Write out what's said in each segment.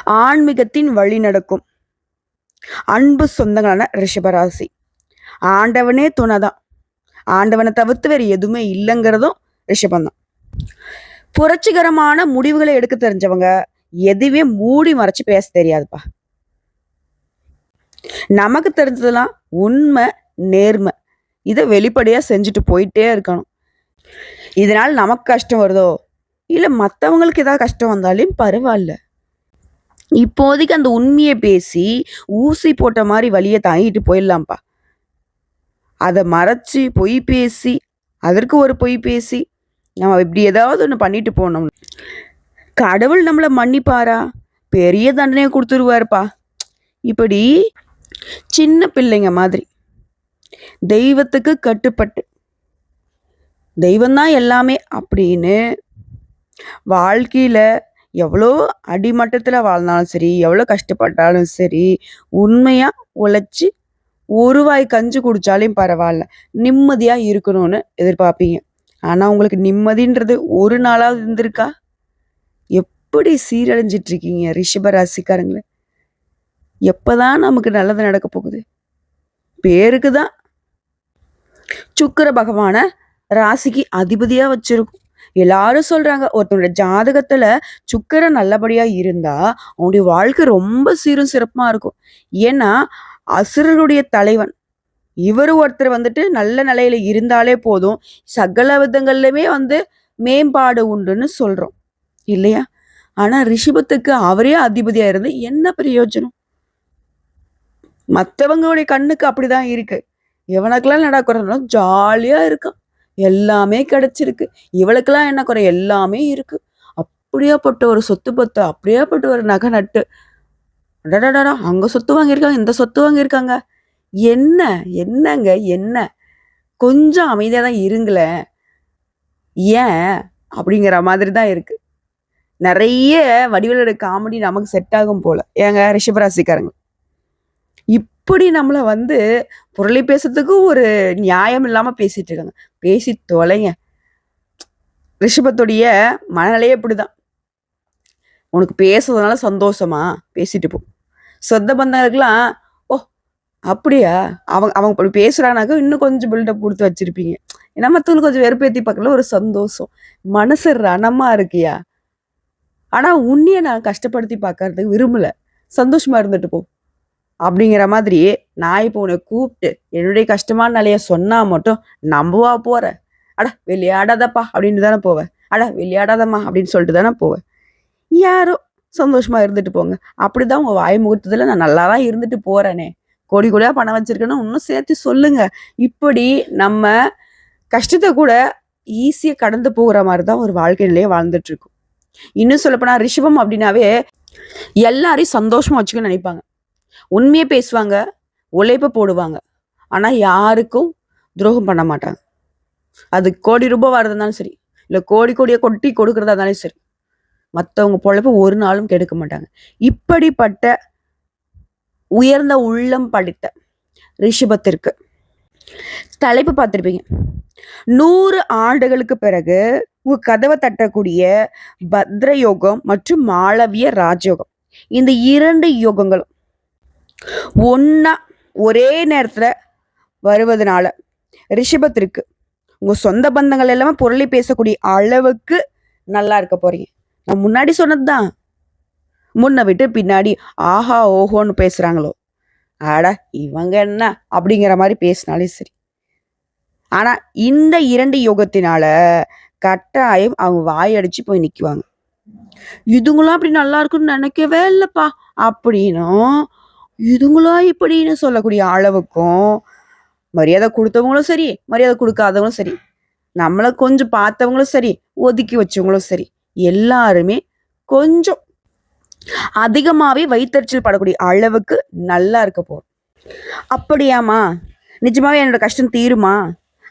ஆன்மீகத்தின் வழி நடக்கும் அன்பு சொந்தங்களான ரிஷபராசி. ஆண்டவனே துணைதான். ஆண்டவனை தவிர்த்து வேறு எதுவுமே இல்லைங்கிறதும் ரிஷபந்தான். புரட்சிகரமான முடிவுகளை எடுக்க தெரிஞ்சவங்க. எதுவுமே மூடி மறைச்சு பேச தெரியாதுப்பா. நமக்கு தெரிஞ்சதெல்லாம் உண்மை, நேர்மை. இதை வெளிப்படையா செஞ்சுட்டு போயிட்டே இருக்கணும். இதனால் நமக்கு கஷ்டம் வருதோ இல்லை மற்றவங்களுக்கு ஏதாவது கஷ்டம் வந்தாலும் பரவாயில்ல. இப்போதைக்கு அந்த உண்மையை பேசி ஊசி போட்ட மாதிரி வழியை தாங்கிட்டு போயிடலாம்ப்பா. அதை மறைச்சு பொய் பேசி அதற்கு ஒரு பொய் பேசி நம்ம இப்படி ஏதாவது ஒன்று பண்ணிட்டு போனோம், கடவுள் நம்மளை மன்னிப்பாரா? பெரிய தண்டனையை கொடுத்துருவாருப்பா. இப்படி சின்ன பிள்ளைங்க மாதிரி தெய்வத்துக்கு கட்டுப்பட்டு தெய்வம்தான் எல்லாமே அப்படின்னு வாழ்க்கையில் எவ்வளோ அடிமட்டத்தில் வாழ்ந்தாலும் சரி, எவ்வளோ கஷ்டப்பட்டாலும் சரி, உண்மையாக உழைச்சி ஒரு வாய் கஞ்சி குடித்தாலும் பரவாயில்ல, நிம்மதியாக இருக்கணும்னு எதிர்பார்ப்பீங்க. ஆனால் உங்களுக்கு நிம்மதின்றது ஒரு நாளாவது இருந்திருக்கா? எப்படி சீரழிஞ்சிட்ருக்கீங்க ரிஷபராசிக்காரங்கள. எப்போதான் நமக்கு நல்லது நடக்க போகுது? பேருக்கு தான் சுக்கிர பகவானை ராசிக்கு அதிபதியாக வச்சிருக்கும். எல்லாரும் சொல்றாங்க, ஒருத்தனுடைய ஜாதகத்துல சுக்கிரன் நல்லபடியா இருந்தா அவனுடைய வாழ்க்கை ரொம்ப சீரும் சிறப்புமா இருக்கும். ஏன்னா அசுரருடைய தலைவன் இவர் ஒருத்தர் வந்துட்டு நல்ல நிலையில இருந்தாலே போதும், சகல விதங்கள்லயுமே மேம்பாடு உண்டுன்னு சொல்றோம் இல்லையா? ஆனா ரிஷபத்துக்கு அவரே அதிபதியா இருந்து என்ன பிரயோஜனம்? மற்றவங்களுடைய கண்ணுக்கு அப்படிதான் இருக்கு. எவனுக்கெல்லாம் நடக்கிறதுனா ஜாலியா இருக்கான், எல்லாமே கிடைச்சிருக்கு. இவளுக்கெல்லாம் என்ன குறை? எல்லாமே இருக்கு. அப்படியாப்பட்ட ஒரு சொத்து பத்து, அப்படியாப்பட்ட ஒரு நகை நட்டு, அடடடா அங்க சொத்து வாங்கியிருக்காங்க, இந்த சொத்து வாங்கியிருக்காங்க. என்னங்க என்ன? கொஞ்சம் அமைதியா தான் இருங்களேன். ஏன் அப்படிங்கிற மாதிரி தான் இருக்கு. நிறைய வடிவேலோட காமெடி நமக்கு செட் ஆகும் போல. ஏங்க ரிஷபராசிக்காரங்க இப்படி நம்மளை புரளி பேசுறதுக்கு ஒரு நியாயம் இல்லாம பேசிட்டு இருக்காங்க. பேசி தொலைங்க. ரிஷபத்துடைய மனநிலையே இப்படிதான். உனக்கு பேசுறதுனால சந்தோஷமா பேசிட்டு போ. சொந்த பந்தங்களுக்குலாம் ஓ அப்படியா அவங்க இப்படி பேசுறானாக்க இன்னும் கொஞ்சம் பில்டப் கொடுத்து வச்சிருப்பீங்க. ஏன்னா மற்றவங்களுக்கு கொஞ்சம் வெறுப்பேற்றி பார்க்கல ஒரு சந்தோஷம். மனசு ரணமா இருக்கியா? ஆனா உன்னைய நான் கஷ்டப்படுத்தி பார்க்கறதுக்கு விரும்பல, சந்தோஷமா இருந்துட்டு போ அப்படிங்கிற மாதிரி. நான் இப்போ உன்னை கூப்பிட்டு என்னுடைய கஷ்டமான நிலைய சொன்னா மட்டும் நம்புவா போற? அட விளையாடாதப்பா அப்படின்னு தானே போவேன். அட விளையாடாதம்மா அப்படின்னு சொல்லிட்டு தானே போவேன். யாரோ சந்தோஷமா இருந்துட்டு போங்க. அப்படிதான் உங்க வாய் முகூர்த்தத்துல நான் நல்லாதான் இருந்துட்டு போறேனே, கோடி கோடியா பணம் வச்சிருக்கேன்னு இன்னும் சேர்த்து சொல்லுங்க. இப்படி நம்ம கஷ்டத்தை கூட ஈஸியா கடந்து போகிற மாதிரிதான் ஒரு வாழ்க்கை நிலையை வாழ்ந்துட்டு இருக்கும். இன்னும் சொல்லப்போனா ரிஷபம் அப்படின்னாவே எல்லாரையும் சந்தோஷமா வச்சுக்கணும்னு நினைப்பாங்க. உண்மையை பேசுவாங்க, உழைப்ப போடுவாங்க. ஆனா யாருக்கும் துரோகம் பண்ண மாட்டாங்க. அது கோடி ரூபாய் வரதுனாலும் சரி, இல்லை கோடி கோடியை கொட்டி கொடுக்கறதா இருந்தாலும் சரி, மற்றவங்க பொழைப்ப ஒரு நாளும் கெடுக்க மாட்டாங்க. இப்படிப்பட்ட உயர்ந்த உள்ளம் படித்த ரிஷபத்திற்கு தலைப்பு பார்த்துருப்பீங்க. 100 ஆண்டுகளுக்கு பிறகு உங்க கதவை தட்டக்கூடிய பத்ர யோகம் மற்றும் மாளவிய ராஜயோகம், இந்த 2 யோகங்களும் ஒன்னா ஒரே நேரத்துல வருவதனால ரிஷபத்திற்கு உங்க சொந்த பந்தங்கள் எல்லாமே புரளி பேசக்கூடிய அளவுக்கு நல்லா இருக்க போறீங்க. நான் முன்னாடி சொன்னதுதான். முன்ன விட்டு பின்னாடி ஆஹா ஓஹோன்னு பேசுறாங்களோ, ஆட இவங்க என்ன அப்படிங்கிற மாதிரி பேசினாலே சரி. ஆனா இந்த 2 யோகத்தினால கட்டாயம் அவங்க வாயடிச்சு போய் நிக்குவாங்க. இதுங்களும் அப்படி நல்லா இருக்குன்னு நினைக்கவே இல்லப்பா அப்படின்னும், இதுங்களா இப்படின்னு சொல்லக்கூடிய அளவுக்கும் மரியாதை கொடுத்தவங்களும் சரி, மரியாதை கொடுக்காதவங்களும் சரி, நம்மளை கொஞ்சம் பார்த்தவங்களும் சரி, ஒதுக்கி வச்சவங்களும் சரி, எல்லாருமே கொஞ்சம் அதிகமாவே வயிற்றுச்சல் படக்கூடிய அளவுக்கு நல்லா இருக்க போறோம். அப்படியாமா? நிஜமாவே என்னோட கஷ்டம் தீருமா?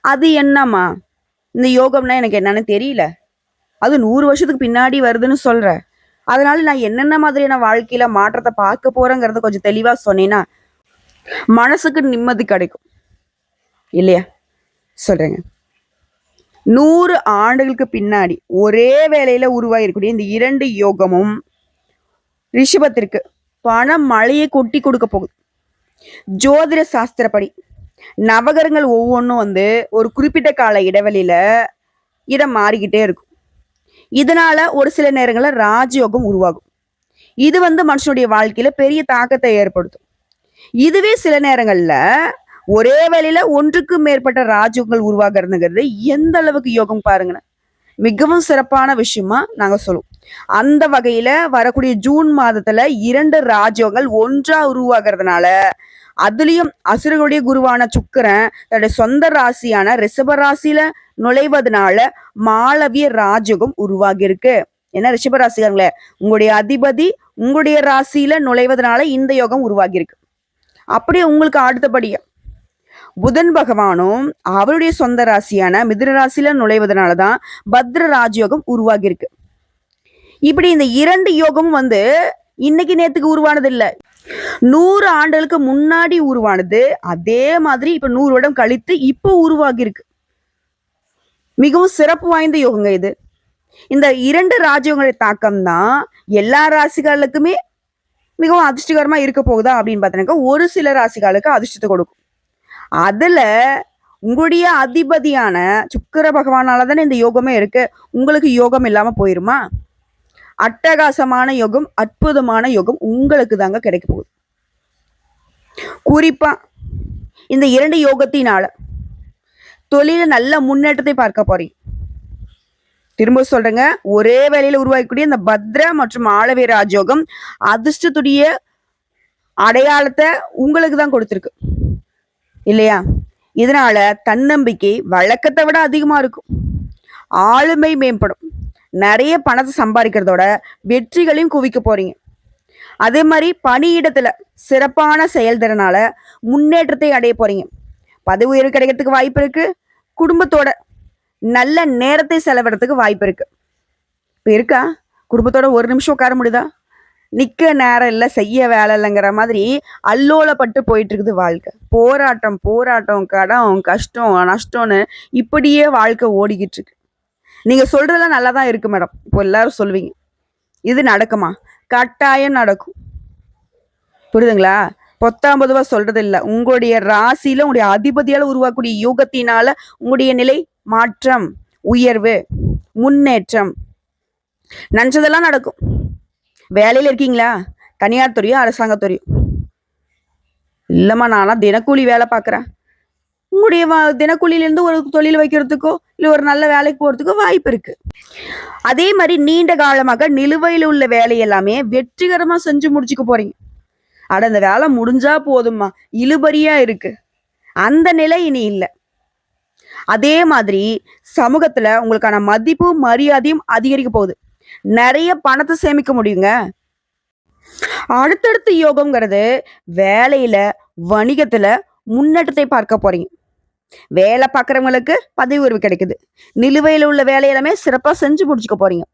அது என்னம்மா இந்த யோகம்னா எனக்கு என்னன்னு தெரியல, அது 100 வருஷத்துக்கு பின்னாடி வருதுன்னு சொல்ற, அதனால நான் என்னென்ன மாதிரியான வாழ்க்கையில மாற்றத்தை பார்க்க போறேங்கிறத கொஞ்சம் தெளிவா சொன்னீங்கன்னா மனசுக்கு நிம்மதி கிடைக்கும் இல்லையா? சொல்றேங்க. 100 ஆண்டுகளுக்கு பின்னாடி ஒரே வேளையில உருவாகிருக்கூடிய இந்த 2 யோகமும் ரிஷபத்திற்கு பணம் மழையை கொட்டி கொடுக்க போகுது. ஜோதிட சாஸ்திரப்படி நவகரங்கள் ஒவ்வொன்றும் ஒரு குறிப்பிட்ட கால இடைவெளியில இடம் மாறிக்கிட்டே இருக்கும். இதனால ஒரு சில நேரங்களில் ராஜயோகம் உருவாகும். இது மனுஷனுடைய வாழ்க்கையில பெரிய தாக்கத்தை ஏற்படுத்தும். இதுவே சில நேரங்கள்ல ஒரே வேளையில ஒன்றுக்கு மேற்பட்ட ராஜயோகங்கள் உருவாகிறதுங்கிறது எந்த அளவுக்கு யோகம் பாருங்க, மிகவும் சிறப்பான விஷயமா நாங்க சொல்லுவோம். அந்த வகையில வரக்கூடிய ஜூன் மாதத்துல 2 ராஜயோகங்கள் ஒன்றா உருவாகிறதுனால, அதுலயும் அசுரர்களுடைய குருவான சுக்கிரன் தன்னுடைய சொந்த ராசியான ரிஷப ராசியில நுழைவதனால மாளவிய ராஜயோகம் உருவாகி இருக்கு. ஏன்னா ரிஷப ராசிக்காரங்களே, உங்களுடைய அதிபதி உங்களுடைய ராசியில நுழைவதனால இந்த யோகம் உருவாகி இருக்கு. அப்படியே உங்களுக்கு அடுத்தபடியா புதன் பகவானும் அவருடைய சொந்த ராசியான மிதுன ராசியில நுழைவதனாலதான் பத்ர ராஜயோகம் உருவாகி இருக்கு. இப்படி இந்த 2 யோகமும் இன்னைக்கு நேத்துக்கு உருவானது இல்ல, 100 ஆண்டுகளுக்கு முன்னாடி உருவானது. அதே மாதிரி இப்ப 100 வருடம் கழித்து இப்போ உருவாகி இருக்கு. மிகவும் சிறப்பு வாய்ந்த யோகங்க இது. இந்த 2 ராஜயோகங்களுடைய தாக்கம் தான் எல்லா ராசிகளுக்குமே மிகவும் அதிர்ஷ்டகரமா இருக்க போகுதா அப்படின்னு பார்த்தீங்கன்னா, ஒரு சில ராசிகளுக்கு அதிர்ஷ்டத்தை கொடுக்கும். அதுல உங்களுடைய அதிபதியான சுக்கிர பகவானால தானே இந்த யோகமே இருக்கு. உங்களுக்கு யோகம் இல்லாம போயிருமா? அட்டகாசமான யோகம், அற்புதமான யோகம் உங்களுக்கு தாங்க கிடைக்க போகுது. குறிப்பா இந்த 2 யோகத்தினால தொழில நல்ல முன்னேற்றத்தை பார்க்க போறீங்க. திரும்ப சொல்றேங்க, ஒரே வேலையில உருவாக்கக்கூடிய இந்த பத்ர மற்றும் ஆளவே ராஜயோகம் அதிர்ஷ்டத்துடைய அடையாளத்தை உங்களுக்கு தான் கொடுத்துருக்கு இல்லையா? இதனால தன்னம்பிக்கை வழக்கத்தை விட அதிகமா இருக்கும். ஆளுமை மேம்படும். நிறைய பணத்தை சம்பாதிக்கிறதோட வெற்றிகளையும் குவிக்க போறீங்க. அதே மாதிரி பணியிடத்துல சிறப்பான செயல்திறனால முன்னேற்றத்தை அடைய போறீங்க. பதவி உயர்வு கிடைக்கிறதுக்கு வாய்ப்பு இருக்கு. குடும்பத்தோட நல்ல நேரத்தை செலவிடறதுக்கு வாய்ப்பு இருக்கு. இப்ப இருக்கா குடும்பத்தோட ஒரு நிமிஷம் உட்கார முடியுதா? நிக்க நேரம் இல்லை, செய்ய வேலை இல்லைங்கிற மாதிரி அல்லோலப்பட்டு போயிட்டு இருக்குது வாழ்க்கை. போராட்டம் போராட்டம், கடன், கஷ்டம், நஷ்டம்னு இப்படியே வாழ்க்கை ஓடிக்கிட்டு இருக்கு. நீங்க சொல்றதெல்லாம் நல்லா தான் இருக்கு மேடம், இப்போ எல்லாரும் சொல்லுவீங்க. இது நடக்குமா? கட்டாயம் நடக்கும். புரியுதுங்களா? பொத்தாம் பொதுவா சொல்றது இல்லை. உங்களுடைய ராசியில உங்களுடைய அதிபதியால உருவாக்கக்கூடிய யோகத்தினால உங்களுடைய நிலை மாற்றம், உயர்வு, முன்னேற்றம், நினைச்சதெல்லாம் நடக்கும். வேலையில இருக்கீங்களா? தனியார் துறையோ அரசாங்கத்துறையோ? இல்லைம்மா நான்லாம் தினக்கூலி வேலை பார்க்குறேன். உங்களுடைய தினக்கூலியிலேருந்து ஒரு தொழில் வைக்கிறதுக்கோ இல்லை ஒரு நல்ல வேலைக்கு போகிறதுக்கோ வாய்ப்பு இருக்கு. அதே மாதிரி நீண்ட காலமாக நிலுவையில் உள்ள வேலை எல்லாமே வெற்றிகரமாக செஞ்சு முடிச்சுக்க போறீங்க. அட அந்த வேலை முடிஞ்சா போதும்மா, இழுபறியா இருக்கு, அந்த நிலை இனி இல்லை. அதே மாதிரி சமூகத்துல உங்களுக்கான மதிப்பு மரியாதையும் அதிகரிக்க போகுது. நிறைய பணத்தை சேமிக்க முடியுங்க. அடுத்தடுத்த யோகம்ங்கிறது வேலையில வணிகத்துல முன்னேற்றத்தை பார்க்க போறீங்க. வேலை பார்க்குறவங்களுக்கு பதவி உயர்வு கிடைக்குது. நிலுவையில் உள்ள வேலையெல்லாமே சிறப்பா செஞ்சு முடிச்சுக்க போறீங்க.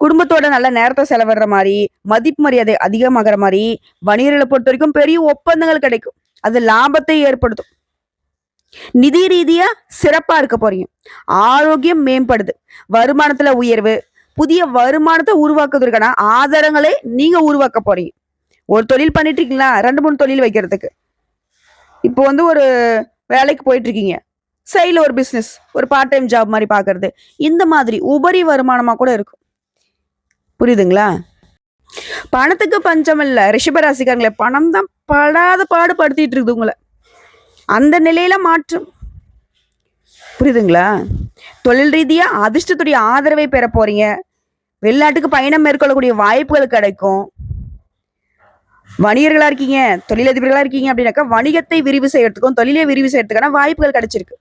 குடும்பத்தோட நல்ல நேரத்தை செலவிடுற மாதிரி, மதிப்பு மரியாதை அதிகமாகிற மாதிரி, வணிகர்களை பொறுத்த வரைக்கும் பெரிய ஒப்பந்தங்கள் கிடைக்கும். அது லாபத்தை ஏற்படுத்தும். நிதி ரீதியா சிறப்பா இருக்க போறீங்க. ஆரோக்கியம் மேம்படுது. வருமானத்துல உயர்வு, புதிய வருமானத்தை உருவாக்குவதற்கான ஆதாரங்களை நீங்க உருவாக்க போறீங்க. ஒரு தொழில் பண்ணிட்டு இருக்கீங்களா? 2-3 தொழில் வைக்கிறதுக்கு. இப்போ ஒரு வேலைக்கு போயிட்டு இருக்கீங்க, சைடில் ஒரு பிஸ்னஸ், ஒரு பார்ட் டைம் ஜாப் மாதிரி பார்க்கறது, இந்த மாதிரி உபரி வருமானமாக கூட இருக்கும். புரியுதுங்களா? பணத்துக்கு பஞ்சம் இல்லை. ரிஷபராசிக்காரங்களே, பணம் தான் படாத பாடுபடுத்திட்டு இருக்குது உங்களை. அந்த நிலையில மாற்றம். புரியுதுங்களா? தொழில் ரீதியா அதிர்ஷ்டத்துடைய ஆதரவை பெற போறீங்க. வெளிநாட்டுக்கு பயணம் மேற்கொள்ளக்கூடிய வாய்ப்புகள் கிடைக்கும். வணிகர்களா இருக்கீங்க, தொழிலதிபர்களா இருக்கீங்க அப்படின்னாக்கா வணிகத்தை விரிவு செய்யறதுக்கும் தொழிலை விரிவு செய்யறதுக்கான வாய்ப்புகள் கிடைச்சிருக்கு.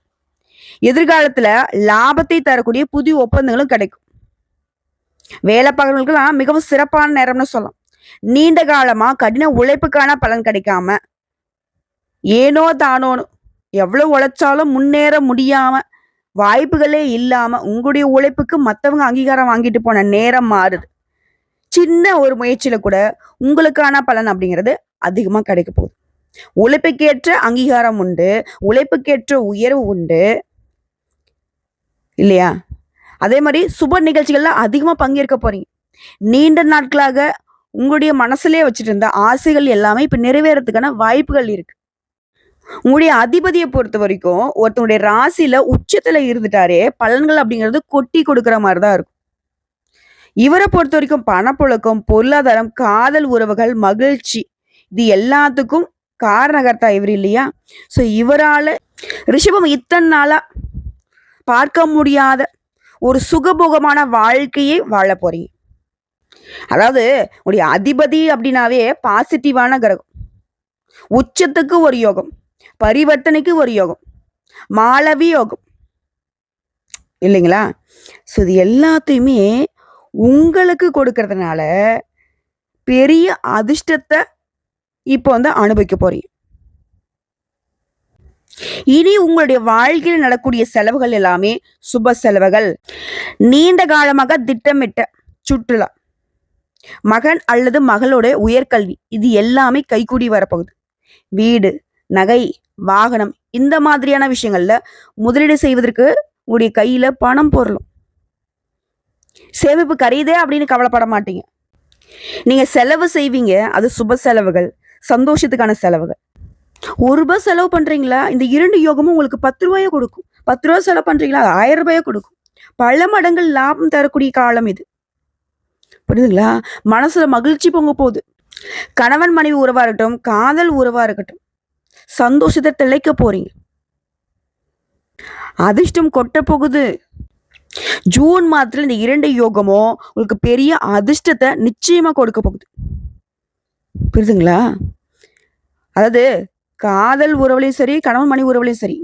எதிர்காலத்துல லாபத்தை தரக்கூடிய புதிய ஒப்பந்தங்களும் கிடைக்கும். வேலை பார்க்கறவங்களுக்குலாம் மிகவும் சிறப்பான நேரம்னு சொல்லலாம். நீண்ட காலமா கடின உழைப்புக்கான பலன் கிடைக்காம ஏனோ தானோன்னு எவ்வளவு உழைச்சாலும் முன்னேற முடியாம, வாய்ப்புகளே இல்லாம உங்களுடைய உழைப்புக்கு மற்றவங்க அங்கீகாரம் வாங்கிட்டு போன நேரம் மாறுது. சின்ன ஒரு முயற்சியில கூட உங்களுக்கான பலன் அப்படிங்கிறது அதிகமா கிடைக்க போகுது. உழைப்புக்கேற்ற அங்கீகாரம் உண்டு, உழைப்புக்கேற்ற உயர்வு உண்டு இல்லையா? அதே மாதிரி சுப நிகழ்ச்சிகள்ல அதிகமா பங்கேற்க போறீங்க. நீண்ட நாட்களாக உங்களுடைய மனசுலயே வச்சுட்டு இருந்த ஆசைகள் எல்லாமே இப்ப நிறைவேறதுக்கான வாய்ப்புகள் இருக்கு. உங்களுடைய அதிபதியை பொறுத்த வரைக்கும் ஒருத்தனுடைய ராசியில உச்சத்துல இருந்துட்டாரே பலன்கள் அப்படிங்கிறது கொட்டி கொடுக்குற மாதிரி தான் இருக்கும். இவரை பொறுத்த வரைக்கும் பணப்புழக்கம், பொருளாதாரம், காதல் உறவுகள், மகிழ்ச்சி இது எல்லாத்துக்கும் காரணகர்த்தா இவர் இல்லையா? ஸோ இவரால ரிஷபம் இத்தனை நாளா பார்க்க முடியாத ஒரு சுகபோகமான வாழ்க்கையை வாழ போறீங்க. அதாவது உடைய அதிபதி அப்படின்னாவே பாசிட்டிவான கிரகம். உச்சத்துக்கு ஒரு யோகம், பரிவர்த்தனைக்கு ஒரு யோகம், மாளவி யோகம் இல்லைங்களா? ஸோ இது எல்லாத்தையுமே உங்களுக்கு கொடுக்கறதுனால பெரிய அதிர்ஷ்டத்தை இப்போ அனுபவிக்க போறீங்க. இனி உங்களுடைய வாழ்க்கையில் நடக்கூடிய செலவுகள் எல்லாமே சுப செலவுகள், நீண்ட காலமாக திட்டமிட்ட சுற்றுலா, மகன் அல்லது மகளோட உயர்கல்வி இது எல்லாமே கைகூடி வரப்போகுது. வீடு, நகை, வாகனம் இந்த மாதிரியான விஷயங்கள்ல முதலீடு செய்வதற்கு உங்களுடைய கையில பணம் பொருளும். சேமிப்பு கரையுதே அப்படின்னு கவலைப்பட மாட்டீங்க. நீங்க செலவு செய்வீங்க, அது சுப செலவுகள், சந்தோஷத்துக்கான செலவுகள். ₹1 செலவு பண்றீங்களா, இந்த 2 யோகமும் உங்களுக்கு ₹10 கொடுக்கும். ₹10 செலவு பண்றீங்களா, ₹1000 கொடுக்கும். பல மடங்கு லாபம் தரக்கூடிய காலம் இது. புரியுதுங்களா? மனசுல மகிழ்ச்சி பொங்க போகுது. கணவன் மனைவி உறவா இருக்கட்டும், காதல் உறவா இருக்கட்டும், சந்தோஷத்தை திளைக்க போறீங்க. அதிர்ஷ்டம் கொட்ட போகுது. ஜூன் மாதத்துல இந்த 2 யோகமும் உங்களுக்கு பெரிய அதிர்ஷ்டத்தை நிச்சயமா கொடுக்க போகுது. புரியுதுங்களா? அதாவது காதல் உறவுலையும் சரி, கணவன் மனைவி உறவுலையும் சரி,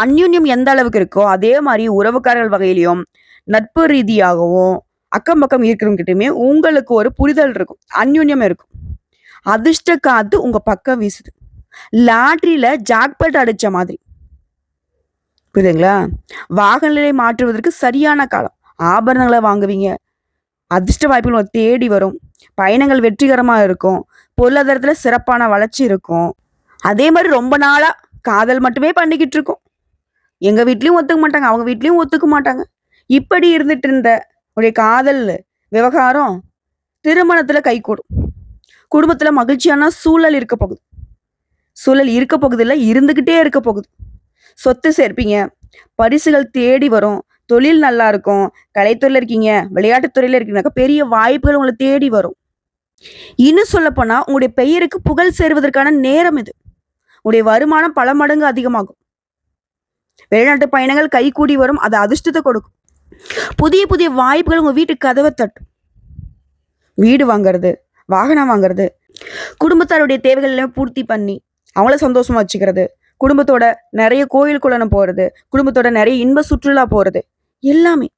அந்யுன்யம் எந்த அளவுக்கு இருக்கோ அதே மாதிரி உறவுக்காரர்கள் வகையிலையும் நட்பு ரீதியாகவும் அக்கம் பக்கம் இருக்கிறவங்கிட்டயுமே உங்களுக்கு ஒரு புரிதல் இருக்கும், அந்யுன்யம் இருக்கும். அதிர்ஷ்ட காத்து உங்க பக்கம் வீசுது. லாட்ரியில ஜாக்பட் அடிச்ச மாதிரி. புரியுதுங்களா? வாகன நிலை மாற்றுவதற்கு சரியான காலம். ஆபரணங்களை வாங்குவீங்க. அதிர்ஷ்ட வாய்ப்புகள் தேடி வரும். பயணங்கள் வெற்றிகரமாக இருக்கும். பொருளாதாரத்துல சிறப்பான வளர்ச்சி இருக்கும். அதே மாதிரி ரொம்ப நாளா காதல் மட்டுமே பண்ணிக்கிட்டு இருக்கோம். எங்க வீட்லயும் ஒத்துக்க மாட்டாங்க, அவங்க வீட்லயும் ஒத்துக்க மாட்டாங்க. இப்படி இருந்துட்டு இருந்த உடைய காதல் விவகாரம் திருமணத்துல கைகூடும். குடும்பத்துல மகிழ்ச்சியான சூழல் இருக்க போகுது. சூழல் இருக்க போகுது இல்லை, இருந்துகிட்டே இருக்க போகுது. சொத்து சேர்ப்பீங்க, பரிசுகள் தேடி வரும், தொழில் நல்லா இருக்கும். கலைத்துறையில இருக்கீங்க, விளையாட்டுத்துறையில இருக்கீங்கன்னாக்கா பெரிய வாய்ப்புகள் உங்களை தேடி வரும். இன்னும் சொல்ல போனா உங்களுடைய பெயருக்கு புகழ் சேருவதற்கான நேரம் இது. உங்களுடைய வருமானம் பல மடங்கு அதிகமாகும். வெளிநாட்டு பயணங்கள் கைகூடி வரும், அது அதிர்ஷ்டத்தை கொடுக்கும். புதிய புதிய வாய்ப்புகள் உங்க வீட்டுக்கு கதவை தட்டும். வீடு வாங்குறது, வாகனம் வாங்குறது, குடும்பத்தாருடைய தேவைகள் எல்லாம் பூர்த்தி பண்ணி அவங்கள சந்தோஷமா வச்சுக்கிறது, குடும்பத்தோட நிறைய கோயில் குளம் போறது, குடும்பத்தோட நிறைய இன்ப சுற்றுலா போறது எல்லாமே.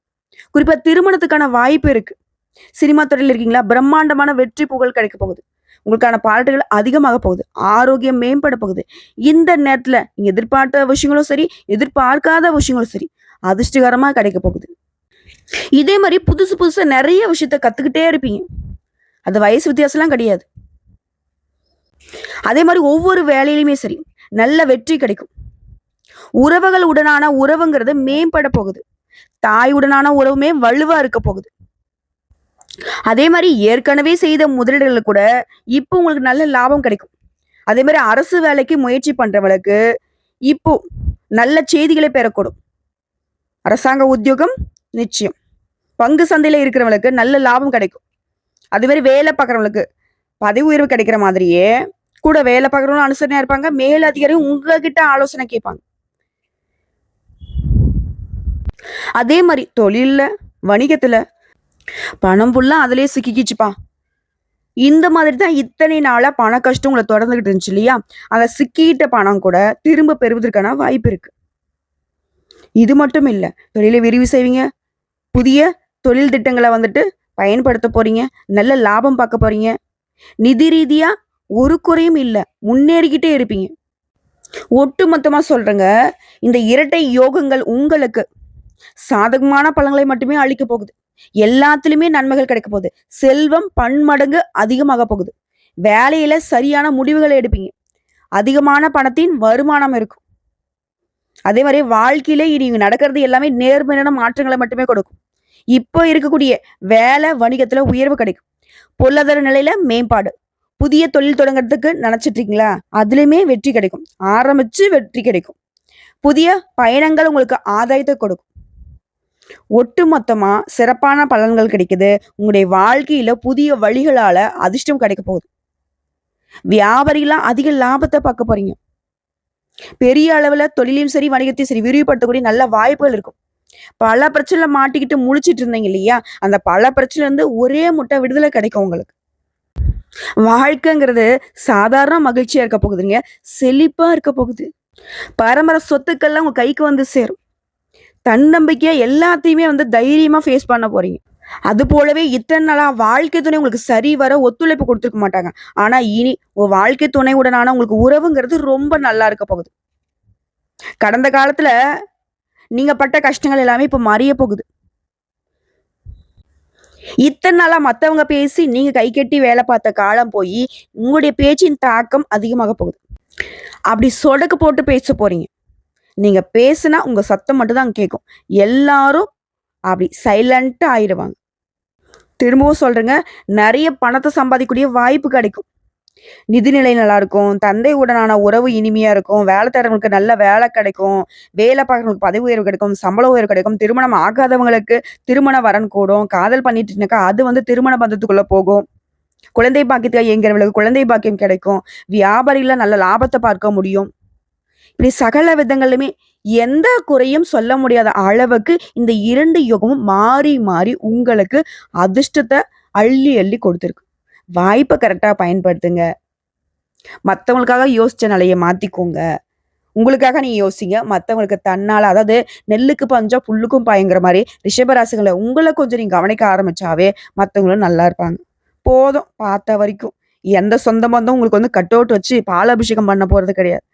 குறிப்பா திருமணத்துக்கான வாய்ப்பு இருக்கு. சினிமா துறையில் இருக்கீங்களா, பிரம்மாண்டமான வெற்றி புகழ் கிடைக்க போகுது. உங்களுக்கான பாராட்டுகள் அதிகமாக போகுது. ஆரோக்கியம் மேம்பட போகுது. இந்த நேரத்துல நீங்க எதிர்பார்த்த விஷயங்களும் சரி, எதிர்பார்க்காத விஷயங்களும் சரி அதிர்ஷ்டகரமா கிடைக்க போகுது. இதே மாதிரி புதுசு புதுசா நிறைய விஷயத்த கத்துக்கிட்டே இருப்பீங்க. அது வயசு வித்தியாசம்லாம் கிடையாது. அதே மாதிரி ஒவ்வொரு வேலையிலுமே சரி நல்ல வெற்றி கிடைக்கும். உறவுகள் உடனான உறவுங்கிறது மேம்பட போகுது. தாயுடனான உறவுமே வலுவா இருக்க போகுது. அதே மாதிரி ஏற்கனவே செய்த முதலீடுகள் கூட இப்போ உங்களுக்கு நல்ல லாபம் கிடைக்கும். அதே மாதிரி அரசு வேலைக்கு முயற்சி பண்றவங்களுக்கு இப்போ நல்ல செய்திகளை பெறக்கூடும். அரசாங்க உத்தியோகம் நிச்சயம். பங்கு சந்தையில இருக்கிறவங்களுக்கு நல்ல லாபம் கிடைக்கும். அதே மாதிரி வேலை பார்க்குறவங்களுக்கு பதவி உயர்வு கிடைக்கிற மாதிரியே கூட வேலை பார்க்குறவங்களும் அனுசரணையா இருப்பாங்க. மேல் அதிகாரியும் உங்ககிட்ட ஆலோசனை கேட்பாங்க. அதே மாதிரி தொழில்ல, வணிகத்துல பணம் ஃபுல்லா அதுலயே சிக்கிக்கிச்சுப்பா. இந்த மாதிரி தான் இத்தனை நாளா பண கஷ்டம் உங்களை தொடர்ந்துகிட்டு இருந்துச்சு இல்லையா? அந்த சிக்கிட்ட பணம் கூட திரும்ப பெறுவதற்கான வாய்ப்பு இருக்கு. இது மட்டும் இல்ல, தொழிலை விரிவு செய்வீங்க. புதிய தொழில் திட்டங்களை பயன்படுத்த போறீங்க. நல்ல லாபம் பார்க்க போறீங்க. நிதி ரீதியா ஒரு குறையும் இல்ல, முன்னேறிக்கிட்டே இருப்பீங்க. ஒட்டு மொத்தமா சொல்றேங்க, இந்த இரட்டை யோகங்கள் உங்களுக்கு சாதகமான பலன்களை மட்டுமே அளிக்க போகுது. எல்லாத்துலயுமே நன்மைகள் கிடைக்க போகுது. செல்வம் பன்மடங்கு அதிகமாக போகுது. வேலையில சரியான முடிவுகளை எடுப்பீங்க. அதிகமான பணத்தின் வருமானம் இருக்கும். அதே மாதிரி வாழ்க்கையில நீங்க நடக்கிறது எல்லாமே நேர்மையான மாற்றங்களை மட்டுமே கொடுக்கும். இப்போ இருக்கக்கூடிய வேலை வணிகத்துல உயர்வு கிடைக்கும். பொருளாதார நிலையில மேம்பாடு. புதிய தொழில் தொடங்குறதுக்கு நினைச்சிட்டு இருக்கீங்களா? அதுலயுமே வெற்றி கிடைக்கும். ஆரம்பிச்சு வெற்றி கிடைக்கும். புதிய பயணங்கள் உங்களுக்கு ஆதாயத்தை கொடுக்கும். ஒட்டுமொத்தமா சிறப்பான பலன்கள் கிடைக்குது. உங்களுடைய வாழ்க்கையில புதிய வழிகளால அதிர்ஷ்டம் கிடைக்க போகுது. வியாபாரிகளாம் அதிக லாபத்தை பார்க்க போறீங்க. பெரிய அளவுல தொழிலையும் சரி, வணிகத்தையும் சரி விரிவுபடுத்தக்கூடிய நல்ல வாய்ப்புகள் இருக்கும். பல பிரச்சனைல மாட்டிக்கிட்டு முழிச்சிட்டு இருந்தீங்க இல்லையா? அந்த பல பிரச்சனைல இருந்து ஒரே முட்டை விடுதலை கிடைக்கும் உங்களுக்கு. வாழ்க்கைங்கிறது சாதாரண மகிழ்ச்சியா இருக்க போகுதுங்க. செழிப்பா இருக்க போகுது. பரம்பரை சொத்துக்கள்லாம் உங்க கைக்கு வந்து சேரும். தன்னம்பிக்கையா எல்லாத்தையுமே தைரியமா ஃபேஸ் பண்ண போறீங்க. அது போலவே இத்தனை நாளா வாழ்க்கை துணை உங்களுக்கு சரி வர ஒத்துழைப்பு கொடுத்துருக்க மாட்டாங்க. ஆனா இனி உங்க வாழ்க்கை துணையுடனான உங்களுக்கு உறவுங்கிறது ரொம்ப நல்லா இருக்க போகுது. கடந்த காலத்துல நீங்க பட்ட கஷ்டங்கள் எல்லாமே இப்ப மறைய போகுது. இத்தனை நாளா மத்தவங்க பேசி நீங்க கை கட்டி வேலை பார்த்த காலம் போய் உங்களுடைய பேச்சின் தாக்கம் அதிகமாக போகுது. அப்படி சொடக்கு போட்டு பேச போறீங்க. நீங்க பேசுனா உங்க சத்தம் மட்டும் தான் கேட்கும். எல்லாரும் அப்படி சைலண்டா ஆயிடுவாங்க. திரும்பவும் சொல்றேங்க, நிறைய பணத்தை சம்பாதிக்கக்கூடிய வாய்ப்பு கிடைக்கும். நிதிநிலை நல்லா இருக்கும். தந்தை உடனான உறவு இனிமையா இருக்கும். வேலை தரவங்களுக்கு நல்ல வேலை கிடைக்கும். வேலை பார்க்கறவங்களுக்கு பதவி உயர்வு கிடைக்கும். சம்பள உயர்வு கிடைக்கும். திருமணம் ஆகாதவங்களுக்கு திருமண வரன் கூடும். காதல் பண்ணிட்டு இருந்தாக்கா அது திருமண பந்தத்துக்குள்ள போகும். குழந்தை பாக்கியத்துக்காக இயங்குறவங்களுக்கு குழந்தை பாக்கியம் கிடைக்கும். வியாபாரிகள நல்ல லாபத்தை பார்க்க முடியும். இப்படி சகல விதங்களிலுமே எந்த குறையும் சொல்ல முடியாத அளவுக்கு இந்த 2 யுகமும் மாறி மாறி உங்களுக்கு அதிர்ஷ்டத்தை அள்ளி அள்ளி கொடுத்துருக்கு. வாய்ப்பை கரெக்டா பயன்படுத்துங்க. மத்தவங்களுக்காக யோசிச்ச நிலைய மாத்திக்கோங்க. உங்களுக்காக நீங்க யோசிங்க. மத்தவங்களுக்கு தன்னால, அதாவது நெல்லுக்கு பஞ்சா புல்லுக்கும் பாய்ங்கிற மாதிரி ரிஷபராசிகளை உங்களை கொஞ்சம் நீங்க கவனிக்க ஆரம்பிச்சாவே மத்தவங்களும் நல்லா இருப்பாங்க. போதும் பார்த்த வரைக்கும். எந்த சொந்த பந்தம் உங்களுக்கு கட் வச்சு பாலாபிஷேகம் பண்ண போறது கிடையாது.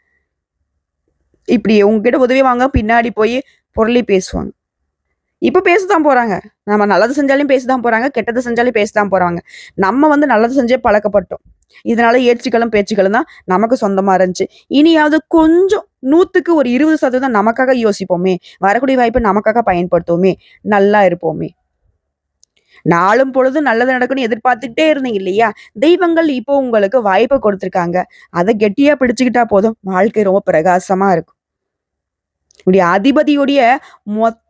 இப்படி உங்ககிட்ட உதவி வாங்க பின்னாடி போய் பொருளை பேசுவாங்க. இப்ப பேசதான் போறாங்க. நம்ம நல்லது செஞ்சாலும் பேசதான் போறாங்க. கெட்டது செஞ்சாலும் பேசதான் போறாங்க. நம்ம நல்லது செஞ்சே பழக்கப்பட்டோம். இதனால ஏச்சுக்களும் பேச்சுக்களும் தான் நமக்கு சொந்தமா இருந்துச்சு. இனியாவது கொஞ்சம் 100க்கு ஒரு 20% நமக்காக யோசிப்போமே. வரக்கூடிய வாய்ப்பை நமக்காக பயன்படுத்துவோமே. நல்லா இருப்போமே. நாளும் பொழுதும் நல்லது நடக்கும்னு எதிர்பார்த்துக்கிட்டே இருந்தீங்க இல்லையா? தெய்வங்கள் இப்போ உங்களுக்கு வாய்ப்பை கொடுத்துருக்காங்க. அதை கெட்டியா பிடிச்சுக்கிட்டா போதும். வாழ்க்கை ரொம்ப பிரகாசமா இருக்கும். உடைய அதிபதியுடைய மொத்த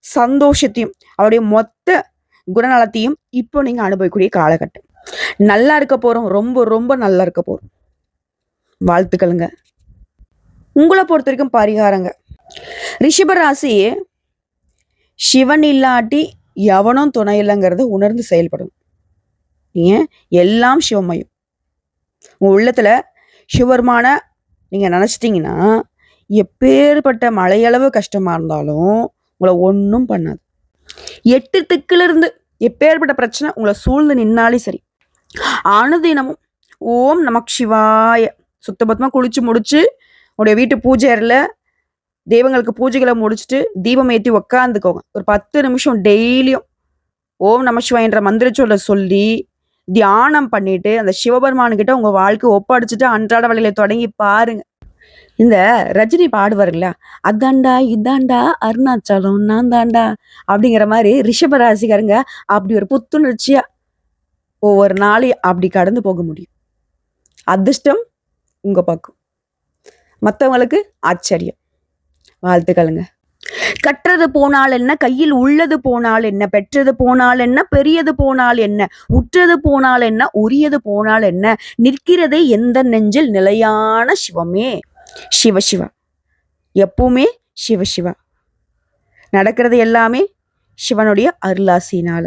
சந்தோஷத்தையும் அவருடைய மொத்த குணநலத்தையும் இப்போ நீங்க அனுபவிக்கக்கூடிய காலகட்டம். நல்லா இருக்க போறோம். ரொம்ப ரொம்ப நல்லா இருக்க போறோம். வாழ்த்துக்களுங்க. உங்களை பொறுத்த வரைக்கும் பரிகாரங்க. ரிஷபராசி சிவன் இல்லாட்டி எவனும் துணை இல்லைங்கிறத உணர்ந்து செயல்படும். ஏன் எல்லாம் சிவமயம். உங்க உள்ளத்துல சிவபெருமான நீங்க நினைச்சிட்டீங்கன்னா எப்பேற்பட்ட மழையளவு கஷ்டமா இருந்தாலும் உங்களை ஒன்றும் பண்ணாது. 8 திக்குல இருந்து எப்பேற்பட்ட பிரச்சனை உங்களை சூழ்ந்து நின்னாலும் சரி, அனுதினமும் ஓம் நமக் சிவாய சுத்தபத்தமா குளிச்சு முடிச்சு உங்களுடைய வீட்டு பூஜை அறையில தெய்வங்களுக்கு பூஜைகளை முடிச்சுட்டு தீபம் ஏற்றி உக்காந்துக்கோங்க. ஒரு 10 நிமிஷம் டெய்லியும் ஓம் நம சிவாயன்ற மந்திர சொல்ல சொல்லி தியானம் பண்ணிட்டு அந்த சிவபெருமானுக்கிட்ட உங்க வாழ்க்கை ஒப்படைச்சிட்டு அன்றாட வேலையில தொடங்கி பாருங்க. இந்த ரஜினி பாடுவாருங்களா, அதாண்டா இதாண்டா அருணாச்சலம் நான் தாண்டா அப்படிங்கிற மாதிரி ரிஷபராசிக்காரங்க அப்படி ஒரு புத்துணர்ச்சியா ஒவ்வொரு நாளையும் அப்படி கடந்து போக முடியும். அதிர்ஷ்டம் உங்க பக்கம். மற்றவங்களுக்கு ஆச்சரியம். வாழ்த்துக்களுங்க. கற்றது போனால் என்ன, கையில் உள்ளது போனால் என்ன, பெற்றது போனால் என்ன, பெரியது போனால் என்ன, உற்றது போனால் என்ன, உரியது போனால் என்ன, நிற்கிறதே எந்த நெஞ்சில் நிலையான சிவமே. சிவசிவா. எப்பவுமே சிவசிவா. நடக்கிறது எல்லாமே சிவனுடைய அருளாசினால.